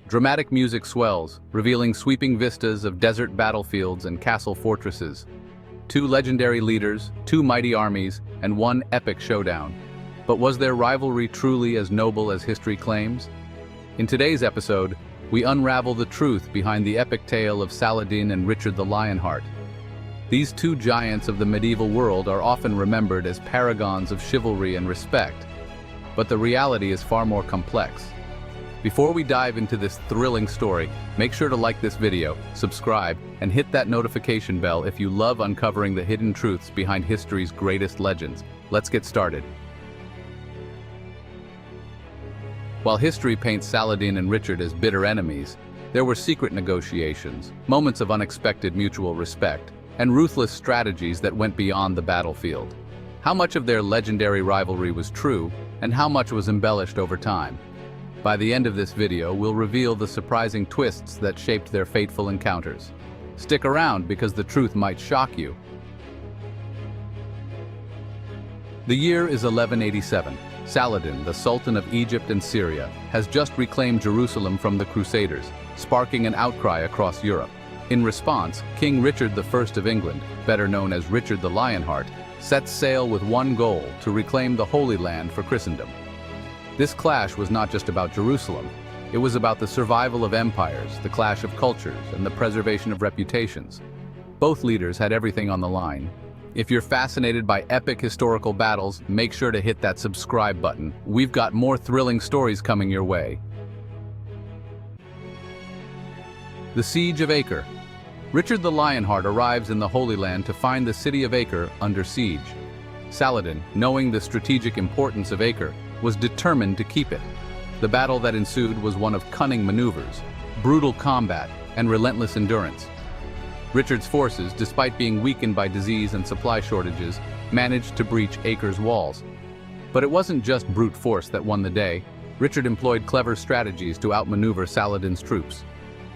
Dramatic music swells, revealing sweeping vistas of desert battlefields and castle fortresses. Two legendary leaders, two mighty armies, and one epic showdown. But was their rivalry truly as noble as history claims? In today's episode, we unravel the truth behind the epic tale of Saladin and Richard the Lionheart. These two giants of the medieval world are often remembered as paragons of chivalry and respect, but the reality is far more complex. Before we dive into this thrilling story, make sure to like this video, subscribe, and hit that notification bell if you love uncovering the hidden truths behind history's greatest legends. Let's get started. While history paints Saladin and Richard as bitter enemies, there were secret negotiations, moments of unexpected mutual respect, and ruthless strategies that went beyond the battlefield. How much of their legendary rivalry was true, and how much was embellished over time? By the end of this video, we'll reveal the surprising twists that shaped their fateful encounters. Stick around because the truth might shock you. The year is 1187. Saladin, the Sultan of Egypt and Syria, has just reclaimed Jerusalem from the Crusaders, sparking an outcry across Europe. In response, King Richard I of England, better known as Richard the Lionheart, sets sail with one goal: to reclaim the Holy Land for Christendom. This clash was not just about Jerusalem. It was about the survival of empires, the clash of cultures, and the preservation of reputations. Both leaders had everything on the line. If you're fascinated by epic historical battles, make sure to hit that subscribe button. We've got more thrilling stories coming your way. The Siege of Acre. Richard the Lionheart arrives in the Holy Land to find the city of Acre under siege. Saladin, knowing the strategic importance of Acre, was determined to keep it. The battle that ensued was one of cunning maneuvers, brutal combat, and relentless endurance. Richard's forces, despite being weakened by disease and supply shortages, managed to breach Acre's walls. But it wasn't just brute force that won the day. Richard employed clever strategies to outmaneuver Saladin's troops.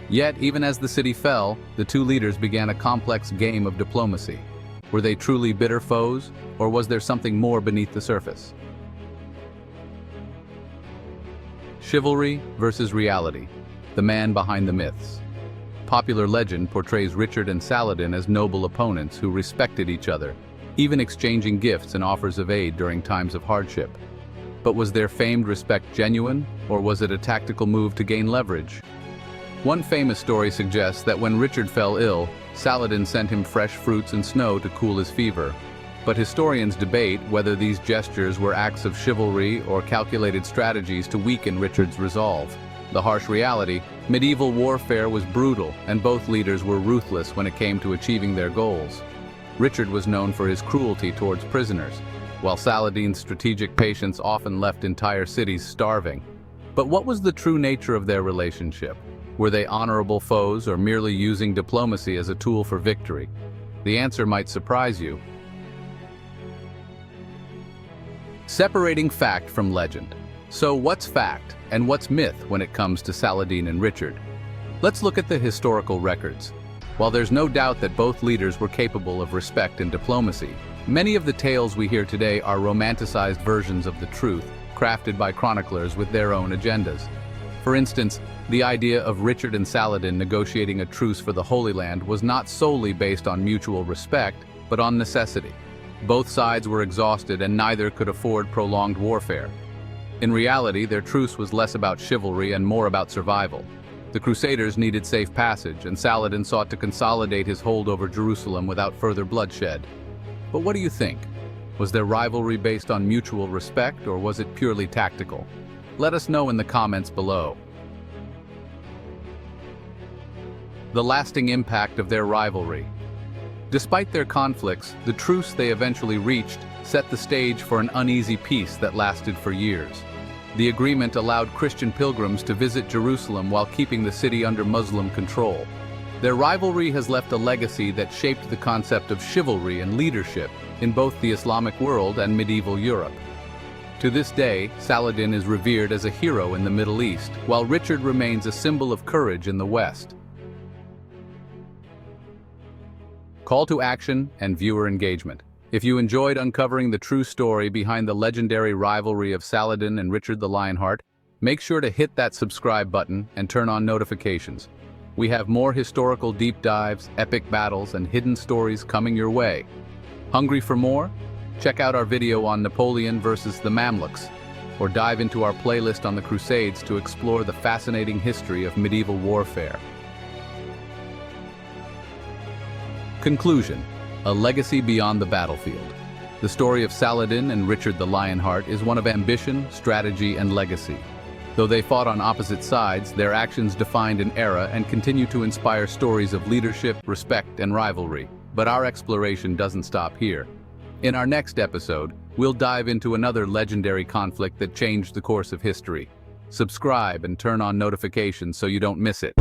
Yet, even as the city fell, the two leaders began a complex game of diplomacy. Were they truly bitter foes, or was there something more beneath the surface? Chivalry versus reality. The man behind the myths. Popular legend portrays Richard and Saladin as noble opponents who respected each other, even exchanging gifts and offers of aid during times of hardship. But was their famed respect genuine, or was it a tactical move to gain leverage? One famous story suggests that when Richard fell ill, Saladin sent him fresh fruits and snow to cool his fever. But historians debate whether these gestures were acts of chivalry or calculated strategies to weaken Richard's resolve. The harsh reality: medieval warfare was brutal, and both leaders were ruthless when it came to achieving their goals. Richard was known for his cruelty towards prisoners, while Saladin's strategic patience often left entire cities starving. But what was the true nature of their relationship? Were they honorable foes or merely using diplomacy as a tool for victory? The answer might surprise you. Separating fact from legend. So what's fact and what's myth when it comes to Saladin and Richard? Let's look at the historical records. While there's no doubt that both leaders were capable of respect and diplomacy, many of the tales we hear today are romanticized versions of the truth, crafted by chroniclers with their own agendas. For instance, the idea of Richard and Saladin negotiating a truce for the Holy Land was not solely based on mutual respect, but on necessity. Both sides were exhausted and neither could afford prolonged warfare. In reality, their truce was less about chivalry and more about survival. The Crusaders needed safe passage, and Saladin sought to consolidate his hold over Jerusalem without further bloodshed. But what do you think? Was their rivalry based on mutual respect, or was it purely tactical? Let us know in the comments below. The lasting impact of their rivalry. Despite their conflicts, the truce they eventually reached set the stage for an uneasy peace that lasted for years. The agreement allowed Christian pilgrims to visit Jerusalem while keeping the city under Muslim control. Their rivalry has left a legacy that shaped the concept of chivalry and leadership in both the Islamic world and medieval Europe. To this day, Saladin is revered as a hero in the Middle East, while Richard remains a symbol of courage in the West. Call to action and viewer engagement. If you enjoyed uncovering the true story behind the legendary rivalry of Saladin and Richard the Lionheart, Make sure to hit that subscribe button and turn on notifications. We have more historical deep dives, epic battles, and hidden stories coming your way. Hungry for more? Check out our video on Napoleon versus the Mamluks, or dive into our playlist on the Crusades to explore the fascinating history of medieval warfare. Conclusion: a legacy beyond the battlefield. The story of Saladin and Richard the Lionheart is one of ambition, strategy, and legacy. Though they fought on opposite sides, their actions defined an era and continue to inspire stories of leadership, respect, and rivalry. But our exploration doesn't stop here. In our next episode, we'll dive into another legendary conflict that changed the course of history. Subscribe and turn on notifications so you don't miss it.